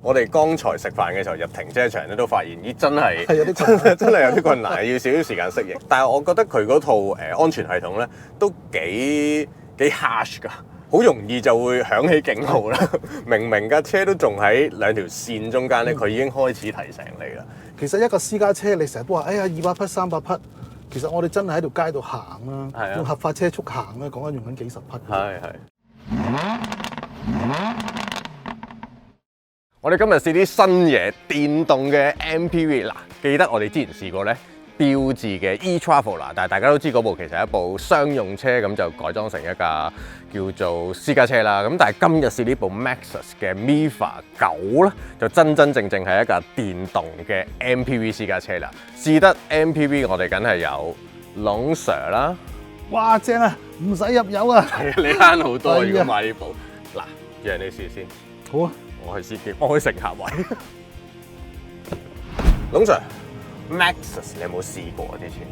我哋剛才食飯嘅時候入停車場咧，都發現咦真係係有啲困難真係有啲困難，要少少時間適應。但係我覺得佢嗰套安全系統咧都幾 harsh 㗎，好容易就會響起警號啦。明明架車都仲喺兩條線中間咧，佢已經開始提醒你啦。其實一個私家車你成日都話，哎呀200匹300匹，其實我哋真係喺條街度行啦，用合法車速行咧，講緊用緊幾十匹。係。我哋今日試啲新嘢，電動嘅 MPV 嗱，記得我哋之前試過咧標誌嘅 e-Traveller， 但係大家都知嗰部其實係一部商用車，咁就改裝成一架叫做私家車啦。咁但係今日試呢部 Maxus 嘅 Mifa 9咧，就真正係一架電動嘅 MPV 私家車啦。試得 MPV， 我哋梗係有龍 Sir 啦。哇，正啊，唔使入油啊！係啊，你慳好多如果買呢部。嗱，讓你試先。好啊。我係司機，我去乘客位。龍 Sir Maxus 你有冇試過啊？之前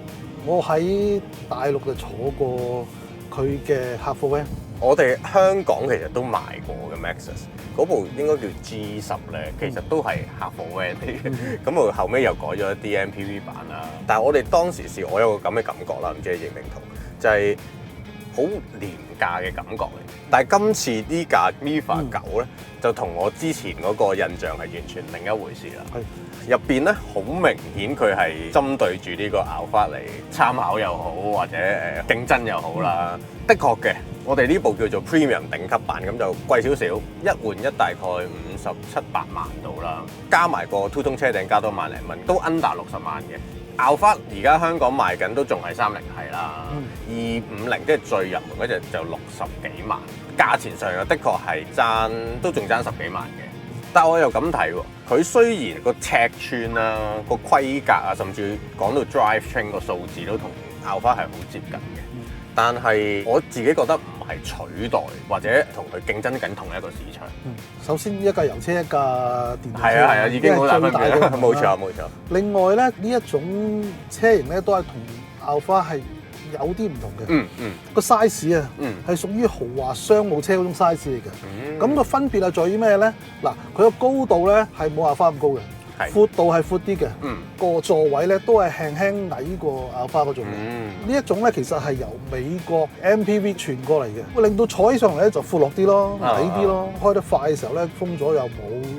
我喺大陸就坐過佢嘅客貨 van。我哋香港其實都賣過嘅 Maxus， 嗰部應該叫 G10咧，其實都係客貨 van 嚟嘅。咁後尾又改咗一啲 MPV 版啦。但係我哋當時試，我有個咁嘅感覺啦，唔知你認唔認同？就係好廉價嘅感覺嚟。但係今次呢架 Mifa 9咧，就同我之前嗰個印象係完全另一回事啦。入邊咧好明顯佢係針對住呢個 Alphard 嚟參考又好，或者競爭又好啦。的確嘅，我哋呢部叫做 Premium 頂級版，咁就貴少少，一換一大概57-8萬度啦，加埋個 Two 通車頂加多萬零蚊，都 under 60萬嘅。Alphard 而家香港賣緊都仲係30係啦，250即係最入門嗰隻就60幾萬，價錢上又的確係都仲爭10幾萬嘅。但我又咁睇喎，佢雖然個尺寸啊、個規格啊，甚至講到 drivetrain 個數字都同 Alphard 係好接近嘅，但係我自己覺得唔係取代或者同佢競爭緊同一個市場。首先一架油車一架電動車，係啊，已經好大分別啦。冇錯。另外咧，呢一種車型咧都係同 Alphard 係有啲唔同嘅。個 size 啊，係屬於豪華商務車嗰種 size 嚟嘅。咁個分別係在於咩咧？嗱，佢個高度咧係冇Alphard咁高嘅。闊度係闊啲嘅，個座位咧都係輕輕矮過Alphard嗰種嘅。呢一種咧其實係由美國 MPV 傳過嚟嘅，會令到坐起上嚟咧就闊落啲咯，矮啲咯。開得快嘅時候咧，風阻又冇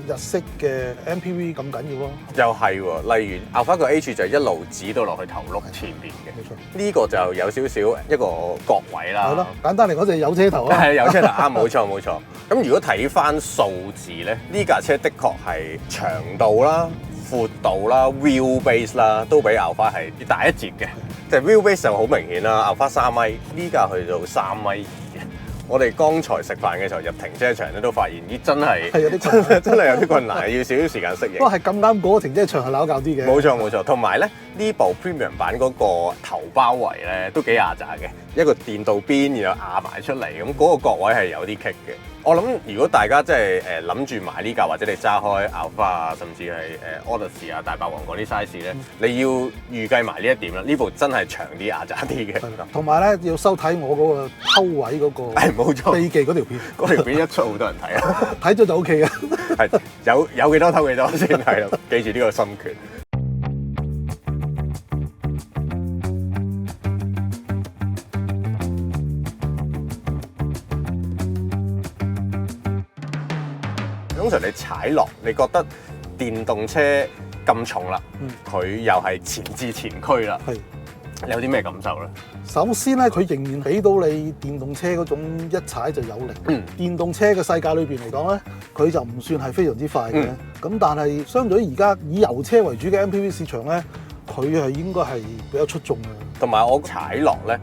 日式嘅 MPV咁緊要咯。又係喎，例如Alphard個 H 就一路指到落去頭轆前邊嘅，冇錯。呢個就有少少一個角位啦。係咯，簡單嚟講就係有車頭啊。係有車頭啱，冇錯。咁如果睇翻數字咧，呢架車的確係長度啦、闊度啦、wheelbase 啦，都比 Alphard 係大一截嘅。即係 wheelbase 就好明顯啦，Alphard 3米，呢架去到3米2嘅。我哋剛才食飯嘅時候入停車場咧，都發現咦真係有啲困難，真係有啲困難，要少少時間適應。不過係咁啱嗰個停車場係扭教啲嘅。冇錯。同埋咧，呢部 Premium 版嗰個頭包圍咧都幾牙渣嘅，一個電導邊然後壓埋出嚟，咁嗰個角位係有啲棘嘅。我諗如果大家即係諗住買呢架，或者你揸開 Alphard 啊，甚至係Odyssey 啊、大霸王嗰啲 size 咧，你要預計埋呢一點啦。呢部真係長啲、牙渣啲嘅。同埋咧要收睇我嗰個偷位嗰個。係冇錯。秘技嗰條片，嗰條片一出好多人睇啊！睇咗就 OK 嘅。係有幾多偷幾多先係咯，記住呢個心拳。通常你踩落，你覺得電動車咁重啦，佢又係前置前驅啦，你有啲咩感受咧？首先咧，佢仍然俾到你電動車嗰種一踩就有力。電動車嘅世界裏邊嚟講咧，佢就唔算係非常之快嘅。咁但係相對於而家以油車為主嘅 MPV 市場咧，佢係應該係比較出眾嘅。同埋我踩落咧，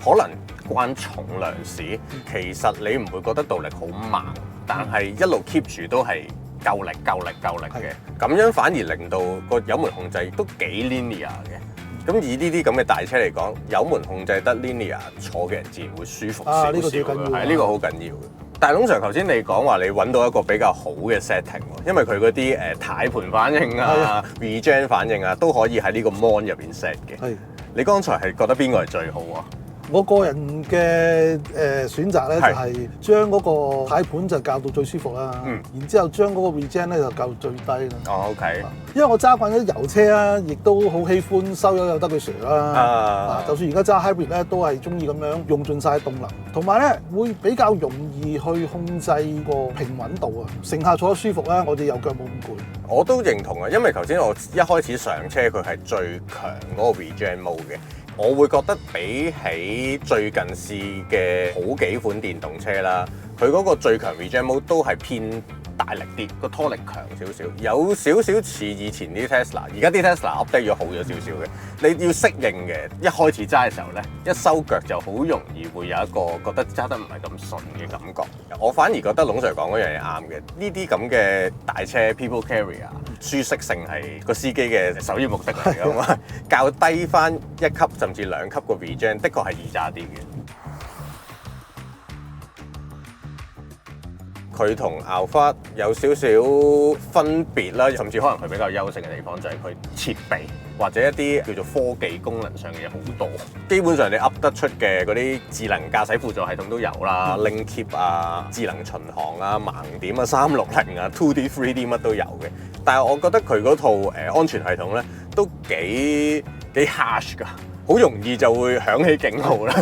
可能關重量事。其實你唔會覺得動力好慢，但係一路 keep 住都係夠力嘅。咁樣反而令到個油門控制都幾 linear 嘅。咁以呢啲咁嘅大車嚟講，油門控制得 linear， 坐嘅人自然會舒服少少。呢個最緊要。係呢個好緊要嘅。但係通常頭先你講話你揾到一個比較好嘅 setting， 因為佢嗰啲軚盤反應啊、regen 反應啊，都可以喺呢個 mon 入邊 set 嘅。你剛才係覺得邊個係最好啊？我個人嘅選擇咧就係將嗰個軚盤就校到最舒服啦，然之後將嗰個 regen 咧就校到最低啦。哦 OK， 因為我揸慣咗油車啊，亦都好喜歡收油有得佢 Sir 啦。就算而家揸 hybrid 咧，都係中意咁樣用盡晒動能，同埋咧會比較容易去控制個平穩度啊。乘客坐得舒服咧，我哋右腳冇咁攰。我都認同啊，因為頭先我一開始上車佢係最強嗰個 regen mode 嘅。我會覺得比起最近試嘅好幾款電動車啦，佢嗰個最強 regen mode 都係偏大力啲，個拖力強少少，有少少似以前啲 Tesla。而家啲 Tesla update 咗好咗少少嘅，你要適應嘅。一開始揸嘅時候咧，一收腳就好容易會有一個覺得揸得唔係咁順嘅感覺。我反而覺得龍 Sir 講嗰樣嘢啱嘅，呢啲咁嘅大車 people carrier 舒適性係個司機嘅首要目的嚟㗎嘛，較低翻1級甚至2級個 regen 的確係易揸啲嘅。佢同 Alphard 有少少分別啦，甚至可能佢比較優勝嘅地方就係佢設備或者一啲叫做科技功能上嘅嘢好多。基本上你噏得出嘅嗰啲智能駕駛輔助系統都有啦，Link Keep 啊、智能巡航啊、盲點啊、360啊、2D、3D 乜都有嘅。但係我覺得佢嗰套安全系統咧都幾 harsh 㗎。好容易就會響起警號啦！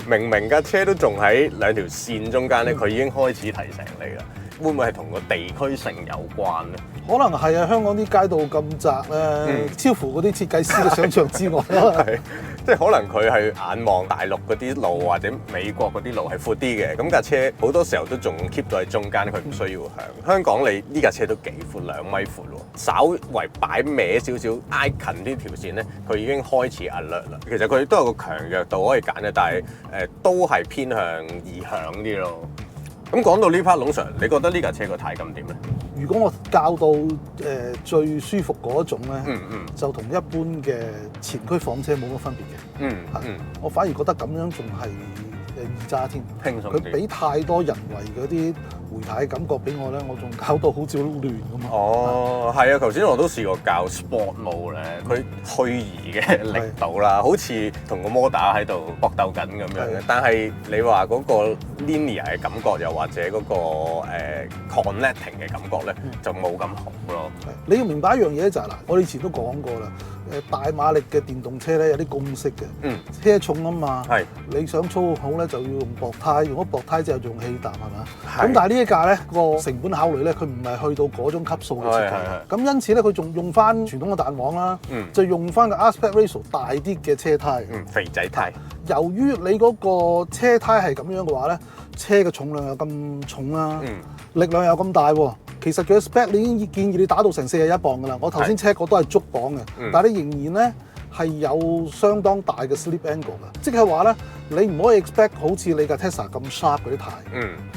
明明架車都仲喺兩條線中間咧，佢已經開始提醒你啦。會唔會係同個地區性有關咧？可能係啊，香港啲街道咁窄咧，超乎嗰啲設計師嘅想像之外啦。係，即係可能佢係眼望大陸嗰啲路或者美國嗰啲路係闊啲嘅，咁架車好多時候都仲 keep 到喺中間，佢唔需要響。香港你呢架車都幾闊，2米闊喎，稍為擺歪少少挨近呢條線咧，佢已經開始 alert 啦。其實佢都有個強弱度可以揀嘅，但係都係偏向易響啲咯。咁講到呢 part，龍 Sir， 你覺得呢架車個軚感點咧？如果我校到最舒服嗰種咧，就同一般嘅前驅房車冇乜分別嘅。我反而覺得咁樣仲係易揸添，輕鬆啲。佢俾太多人為嗰啲回軚感覺俾我咧，我仲搞到好似好亂咁嘛。哦，係啊，頭先我都試過校 Sport Mode 咧，佢虛擬嘅力度啦，好似同個摩打喺度搏鬥緊咁樣嘅。但係你話嗰個 linear 嘅感覺，又或者嗰個connecting 嘅感覺咧，就冇咁好咯。你要明白一樣嘢就係嗱，我哋以前都講過啦。大馬力嘅電動車咧有啲公式嘅，車重啊嘛，你想操好咧就要用薄胎，用咗薄胎之後就用氣膽係嘛？咁但係呢一架咧個成本考慮咧，佢唔係去到嗰種級數嘅設計，咁因此咧佢仲用翻傳統嘅彈簧啦，就用翻個 aspect ratio 大啲嘅車胎，肥仔胎。由於你嗰個車胎係咁樣嘅話咧，車嘅重量又咁重啦，力量又咁大喎。其實佢嘅 spec 你已經建議你打到成41磅㗎啦，我頭先 check 過都係足磅嘅，但係你仍然咧係有相當大嘅 slip angle 嘅，即係話咧你唔可以 expect 好似你架 Tesla 咁 sharp 嗰啲軚。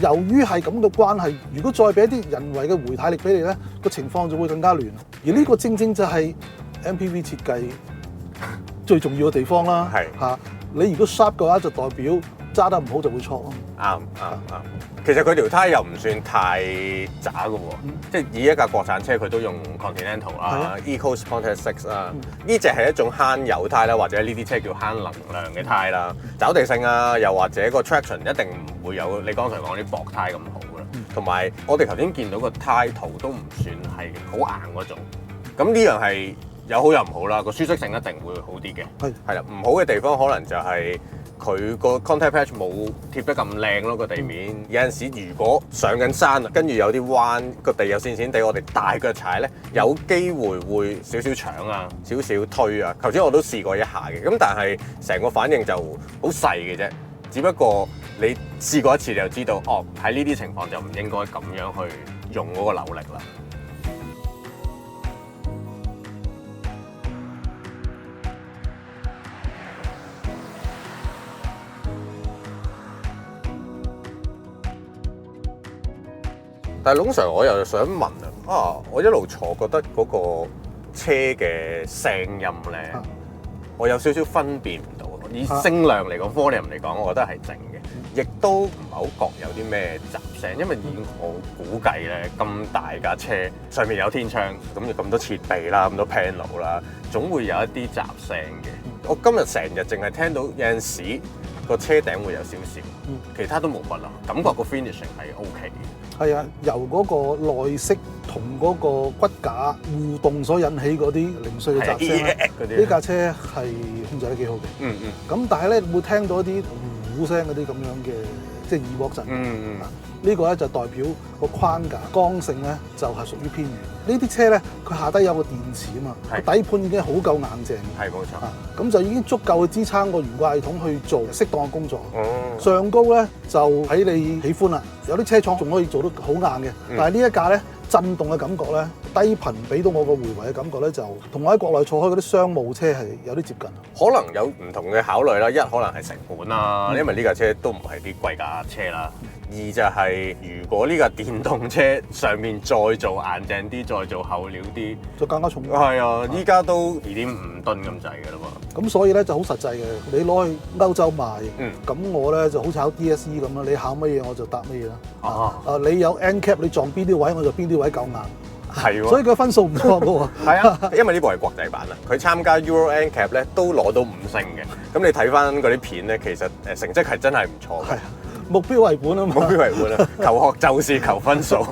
由於係咁嘅關係，如果再俾一啲人為嘅回軚力俾你咧，個情況就會更加亂。而呢個正正就係 MPV 設計最重要嘅地方啦。嚇，你如果 sharp 嘅話，就代表揸得唔好就會錯咯。啱。其實佢條胎又唔算太渣嘅喎，即係以一架國產車佢都用 Continental 啦、EcoSport X6 啦，呢隻係一種慳油胎啦，或者呢啲車叫慳能量嘅胎啦，抓地性啊，又或者個 traction 一定唔會有你剛才講啲薄胎咁好啦。同埋我哋頭先見到個胎圖都唔算係好硬嗰種，咁呢樣係有好有唔好啦。個舒適性一定會好啲嘅，係啦。唔好嘅地方可能就係佢個 contact patch 冇貼得咁靚咯，個地面有陣時如果上緊山，跟住有啲彎，個地又跣跣地，我哋大腳踩咧，有機會會少少搶啊，少少推啊。頭先我都試過一下嘅，咁但係成個反應就好細嘅啫。只不過你試過一次你就知道，哦，喺呢啲情況就唔應該咁樣去用嗰個扭力啦。但係龍 Sir，我又想問我一路坐覺得嗰個車嘅聲音咧，我有少少分辨唔到。以聲量嚟講 volume 嚟講，我覺得係靜嘅，亦都唔係好覺有啲咩雜聲，因為以我估計咧，咁大架車上面有天窗，咁有咁多設備啦，咁多 panel 啦，總會有一啲雜聲嘅。我今日成日淨係聽到有陣時個車頂會有少少，其他都冇乜啦，感覺個 finishing 係 OK 嘅。係啊，由嗰個內飾同嗰個骨架互動所引起嗰啲零碎嘅雜聲咧，呢架車係控制得幾好嘅。咁但係咧會聽到一啲呼聲嗰啲咁樣嘅，即係耳膜震。呢個咧就代表個框架剛性咧就係屬於偏軟。呢啲車咧佢下低有個電池啊嘛，個底盤已經好夠硬淨。係冇錯。咁就已經足夠去支撐個懸掛系統去做適當嘅工作。上高咧就睇你喜歡啦。有啲車廠仲可以做得好硬嘅，但係呢一架咧震動嘅感覺咧，低頻俾到我個回圍嘅感覺咧，就同我喺國內坐開嗰啲商務車係有啲接近。可能有唔同嘅考慮啦，一可能係成本啦，因為呢架車都唔係啲貴價車啦。二就係如果呢架電動車上面再做硬淨啲，再做厚料啲，就更加重。係啊，依家都2.5噸咁滯嘅啦喎。咁所以咧就好實際嘅，你攞去歐洲賣，咁我咧就好似考 DSE 咁啦，你考乜嘢我就答乜嘢啦。你有 NCAP， 你撞邊啲位我就邊啲位夠硬。係喎，所以佢分數唔錯嘅喎。係啊，因為呢部係國際版啊，佢參加 Euro NCAP 咧都攞到5星嘅。咁你睇翻嗰啲片咧，其實成績係真係唔錯嘅。目標為本啊嘛，目標為本啊，求學就是求分數。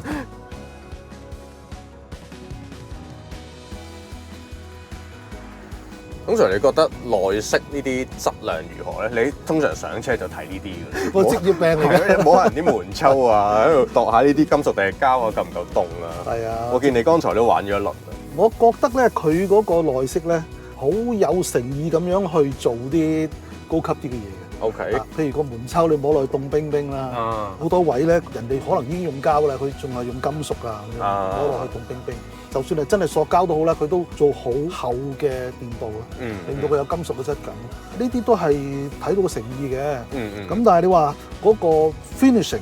通常你覺得內飾呢啲質量如何咧？你通常上車就睇呢啲嘅。個職業病嚟嘅，摸下人啲門抽啊，喺度度下呢啲金屬定係膠啊，夠唔夠凍啊？係啊。我見你剛才都玩咗一輪。我覺得咧，佢嗰個內飾咧，好有誠意咁樣去做啲高級啲嘅嘢嘅。OK，譬如個門抽你摸落去凍冰冰啦，好多位咧人哋可能已經用膠啦，佢仲係用金屬啊咁樣摸落去凍冰冰。就算係真係塑膠都好啦，佢都做好厚嘅電鍍啊，令到佢有金屬嘅質感。呢啲都係睇到個誠意嘅。咁但係你話嗰個 finishing，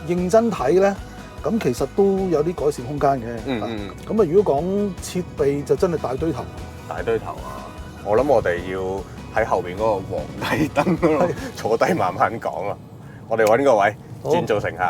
認真睇咧，咁其實都有啲改善空間嘅。咁啊，如果講設備就真係大堆頭。大堆頭啊！我諗我哋要喺後邊嗰個皇帝燈嗰度坐低慢慢講啊！我哋揾個位轉做乘客。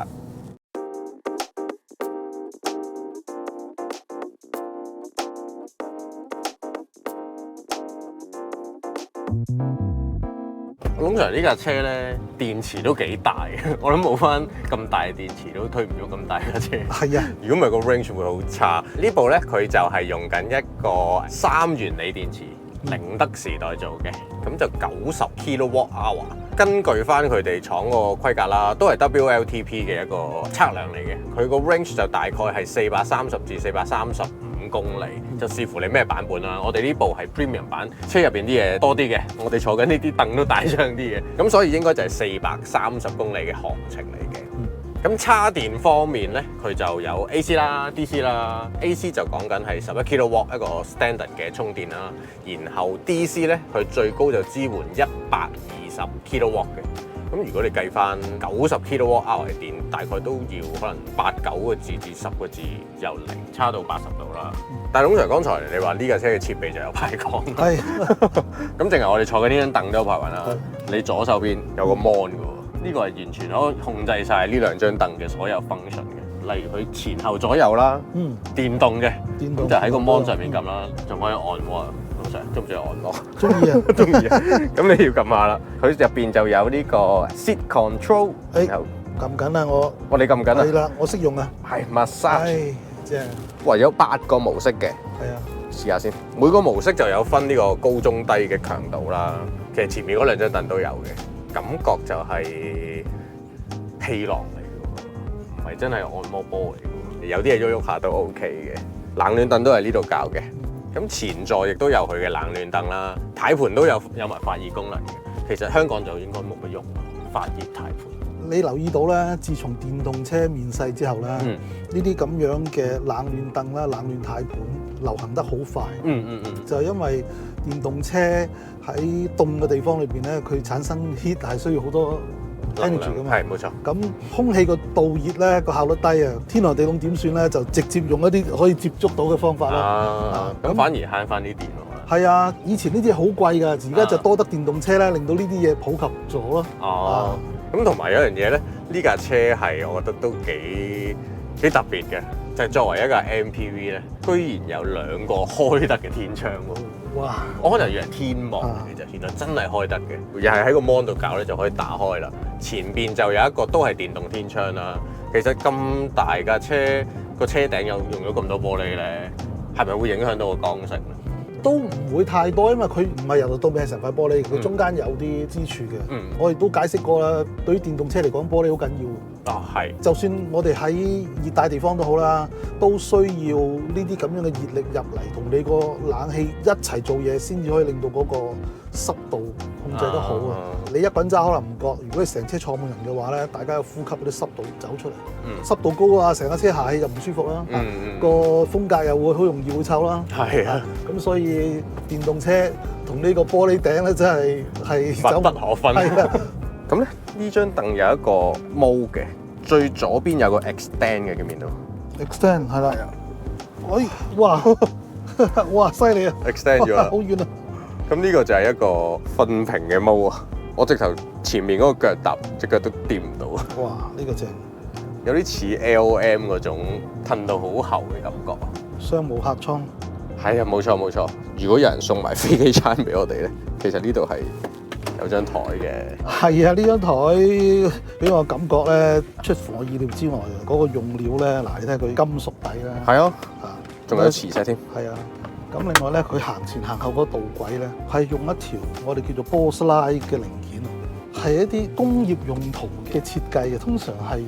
通常呢架車咧電池都幾大嘅，我諗冇翻咁大嘅電池都推唔到咁大架車。係啊，如果唔係個 range 會好差。呢部咧佢就係用緊一個3元鋰電池，寧德時代做嘅，咁就90 kWh。根據翻佢哋廠個規格啦，都係 WLTP 嘅一個測量嚟嘅。佢個 range 就大概係430至435公里，就視乎你咩版本啦。我哋呢部係 Premium 版，車入邊啲嘢多啲嘅，我哋坐緊呢啲凳都大張啲嘅，咁所以應該就係430公里嘅航程嚟嘅。咁叉電方面咧，佢就有 AC 啦、DC 啦。AC 就講緊係11 kW 一個 standard 嘅充電啦，然後 DC 咧佢最高就支援120 kW 嘅。咁如果你計翻90 kWh 嘅電，大概都要可能8-9個字至10個字，由0差到80度啦。但係通常剛才你話呢架車嘅設備就有排講，係咁淨係我哋坐緊呢張凳都有排運啦。你左手邊有個 mon 嘅喎，呢個係完全可以控制晒呢兩張凳嘅所有 function 嘅，例如佢前後左右啦，電動嘅，咁就喺個 mon 上面撳啦，仲可以按摩。中唔中意按摩？中意啊，中意啊！咁你要撳下啦，佢入邊就有呢個 seat control， 然後撳緊啦，我哋撳緊啦，係啦，我識用啊，係 massage， 即係哇有8個模式嘅，係啊，試下先，每個模式就有分呢個高中低嘅強度啦。其實前面嗰兩張凳都有嘅，感覺就係氣囊嚟嘅，唔係真係按摩波嚟嘅，有啲嘢喐喐下都 OK 嘅。冷暖凳都係呢度搞嘅。咁前座亦都有佢嘅冷暖燈啦，軚盤都有埋發熱功能嘅。其實香港就應該冇乜用發熱軚盤。你留意到咧，自從電動車面世之後咧，呢啲咁樣嘅冷暖燈啦、冷暖軚盤流行得好快。就係因為電動車喺凍嘅地方裏邊咧，佢產生 heat 係需要好多 energy 噶嘛。係冇錯。咁空氣個導熱咧個效率低啊，天寒地凍點算咧？就直接用一啲可以接觸到嘅方法啦。咁反而慳翻啲電喎。係啊，以前呢啲好貴㗎，而家就多得電動車咧，令到呢啲嘢普及咗咯。哦，咁同埋有樣嘢咧，呢架車係我覺得都幾特別嘅，就係作為一架 MPV 咧，居然有2個開得嘅天窗喎！哇！我可能以為天幕嚟嘅啫，原來真係開得嘅，又係喺個 mon 度搞咧就可以打開啦。前邊就有一個都係電動天窗啦。其實咁大架車個車頂又用咗咁多玻璃咧，係咪會影響到個光性？都唔會太多，因為佢唔係由頭到尾係成塊玻璃，佢中間有啲支柱嘅。我哋都解釋過啦，對於電動車嚟講，玻璃好緊要。係。就算我哋喺熱帶地方都好啦，都需要呢啲咁樣嘅熱力入嚟，同你個冷氣一齊做嘢，先至可以令到嗰個濕度控制得好啊！你一個人揸可能唔覺，如果你成車坐滿人嘅話咧，大家有呼吸嗰啲濕度走出嚟，濕度高啊，成架車下氣就唔舒服啦。個風格又會好容易會臭啦。係啊，咁所以電動車同呢個玻璃頂咧，真係密不可分。係啊。咁咧，呢張凳有一個 mode 嘅，最左邊有個 extend 嘅，見唔見到 ？extend 係啦。哎，哇！哇，犀利啊 ！extend 咗啦，好遠啊！咁呢個就係一個瞓平嘅毛啊！我直頭前面嗰個腳踏隻腳都掂唔到啊！哇！呢個正，有啲似 LM 嗰種褪到好厚嘅感覺。商務客艙。係啊，冇錯冇錯。如果有人送埋飛機餐俾我哋咧，其實呢度係有張台嘅。係啊，呢張台俾我感覺咧，出乎我意料之外嘅。嗰個用料咧，嗱，你睇佢金屬底啦。係啊，仲有磁石添。係啊。咁另外咧，佢行前行後嗰導軌咧，係用一條我哋叫做波斯拉嘅零件，係一啲工業用途嘅設計嘅，通常係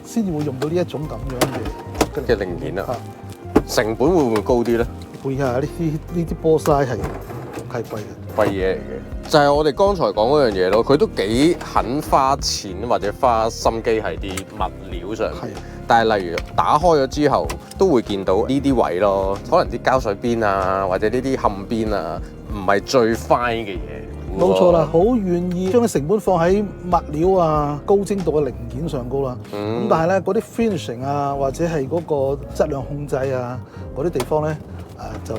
先至會用到呢一種咁樣嘅零件啊。成本會唔會高啲咧？會啊！呢啲波斯拉係貴嘅，貴嘢嚟嘅。就係我哋剛才講嗰樣嘢咯，佢都幾肯花錢或者花心機喺啲物料上。係。但係例如打開咗之後，都會見到呢啲位咯，可能啲膠水邊啊，或者呢啲冚邊啊，唔係最 fine 嘅嘢。冇錯啦，好願意將啲成本放喺物料啊、高精度嘅零件上高啦。咁但係咧，嗰啲 finishing 啊，或者係嗰個質量控制啊，嗰啲地方咧，就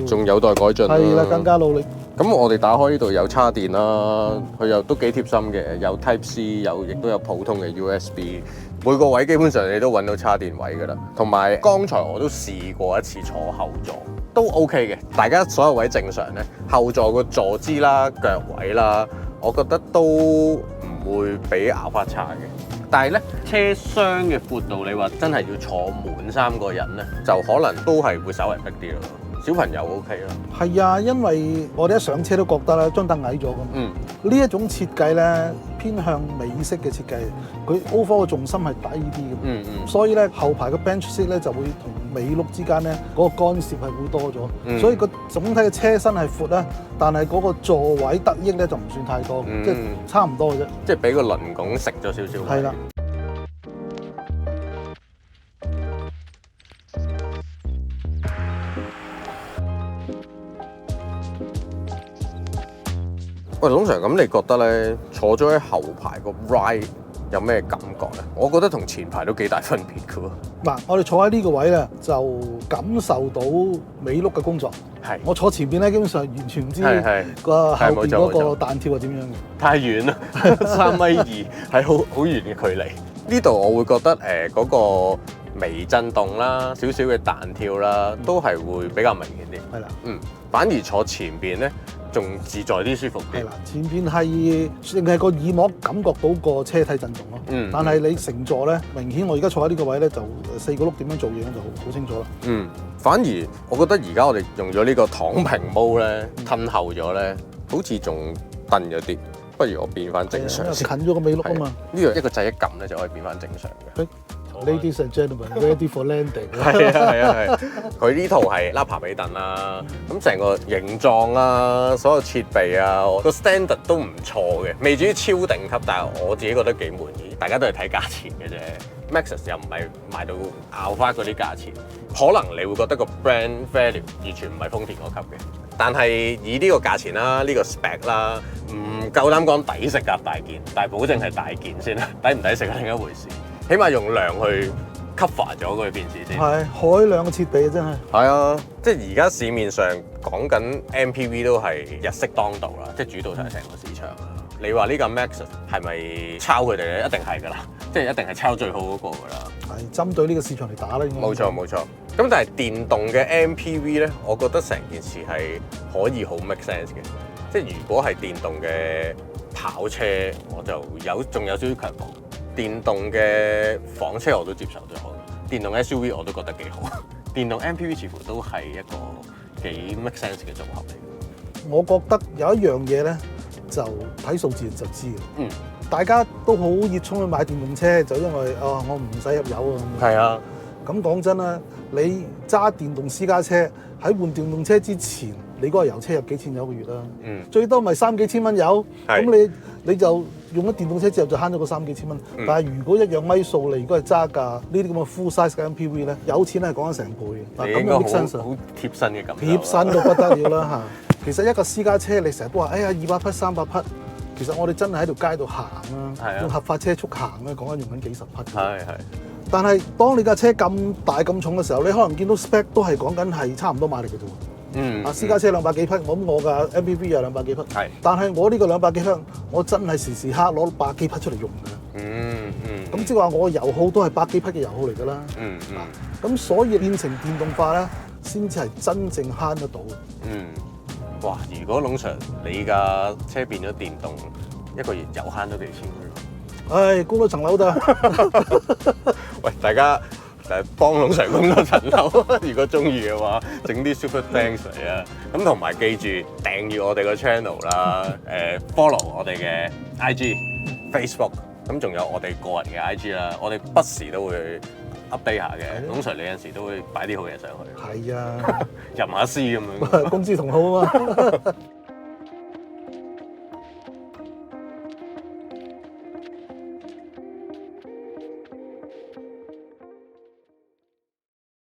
仲有待改進。係啦，更加努力。咁我哋打開呢度有叉電啦，佢又都幾貼心嘅，有 Type C， 亦都有普通嘅 USB。每個位基本上你都揾到叉電位㗎啦，同埋剛才我都試過一次坐後座，都 OK 嘅。大家所有位正常咧，後座個坐姿啦、腳位啦，我覺得都唔會比Alpha差嘅。但係咧，車廂嘅闊度，你話真係要坐滿3個人咧，就可能都係會稍微逼啲咯。小朋友 OK 啦。係啊，因為我哋一上車都覺得咧，張凳矮咗咁。呢一種設計咧，偏向美式嘅設計，佢 overall 嘅重心係低啲嘅。所以咧，後排嘅 bench seat 咧就會同尾轆之間咧嗰個干涉係會多咗。所以個總體嘅車身係闊啦，但係嗰個座位得益咧就唔算太多，即係差唔多嘅啫。即係俾個輪拱食咗少少。係啦。喂，龍 Sir，咁你覺得咧坐咗喺後排個 ride 有咩感覺咧？我覺得同前排都幾大分別嘅喎。嗱，我哋坐喺呢個位咧，就感受到尾轆嘅工作。係。我坐前邊咧，基本上完全唔知個後邊嗰個彈跳係點樣嘅。太遠啦，3.2米，係好遠嘅距離。呢度我會覺得嗰個微震動啦，少少嘅彈跳啦，都係會比較明顯啲。係啦。反而坐前邊咧，仲自在啲、舒服啲。係啦，前邊係淨係個耳膜感覺到個車體震動咯。但係你乘坐咧，明顯我而家坐喺呢個位咧，就4個轆點樣做嘢就好清楚啦。反而我覺得而家我哋用咗呢個躺平模咧，褪後咗咧，好似仲蹬咗啲。不如我變翻正常。近咗個尾轆啊嘛。呢個一個掣一撳咧，就可以變翻正常嘅。Ladies and gentlemen, ready for landing。係啊。佢呢套係拉爬比凳啦，咁成個形狀啊，所有設備啊，個 standard 都唔錯嘅，未至於超頂級，但係我自己覺得幾滿意。大家都係睇價錢嘅啫。Maxus 又唔係賣到Alpha嗰啲價錢，可能你會覺得個 brand value 完全唔係豐田嗰級嘅，但係以呢個價錢啦，呢個 spec 啦，唔夠膽講抵食夾大件，但係保證係大件先啦，抵唔抵食係另一回事。起碼用量去 cover 咗嗰件事先。係海量嘅設備真係。係啊，即係而家市面上講緊 MPV 都係日式當道啦，即係主導晒成個市場。你話呢架 Maxus 係咪抄佢哋咧？一定係㗎啦，即係一定係抄最好嗰個㗎啦。係針對呢個市場嚟打啦，應該。冇錯冇錯。咁但係電動嘅 MPV 咧，我覺得成件事係可以好 make sense 嘅。即係如果係電動嘅跑車，我就仲有少少強暴。電動嘅房車我都接受咗，電動 SUV 我都覺得幾好。電動 MPV 似乎都係一個幾 make sense 嘅組合嚟。我覺得有一樣嘢咧，就睇數字就知嘅。大家都好熱衷去買電動車，就因為我唔使入油啊。係啊。咁講真啦，你揸電動私家車喺換電動車之前，你嗰個油車入幾錢油個月啦？最多咪3幾千蚊油。咁你就用咗電動車之後就慳咗個3幾千蚊。但係如果一樣米數，你如果係揸架呢啲咁嘅 full size 嘅 MPV 咧，有錢係講緊成倍嘅。你應該好貼身嘅感覺。貼身到不得了啦嚇！其實一個私家車，你成日都話，哎呀200匹、300匹，其實我哋真係喺條街度行啦，用合法車速行咧，講緊用緊幾十匹。係。但係當你架車咁大咁重嘅時候，你可能見到 spec 都係講緊係差唔多馬力嘅啫。私家車200幾匹，我嘅 MPV 有200幾匹。係。但係我呢個200幾匹，我真係時時刻攞100幾匹出嚟用嘅。咁即係話我油耗都係100幾匹嘅油耗嚟㗎啦。咁所以變成電動化咧，先至係真正慳得到。哇！如果龍 Sir 你架車變咗電動，一個月又慳咗幾千蚊。唉，供多層樓得。喂，大家幫龍 Sir 供多層樓，如果中意嘅話，整啲 Super Thanks 嚟啊！咁同埋記住訂閱我哋個 channel 啦，follow 我哋嘅 IG、Facebook， 咁仲有我哋個人嘅 IG 啦，我哋不時都會 update 下嘅。龍 Sir 你有陣時都會擺啲好嘢上去。係啊，入下詩咁樣。公司同好啊嘛。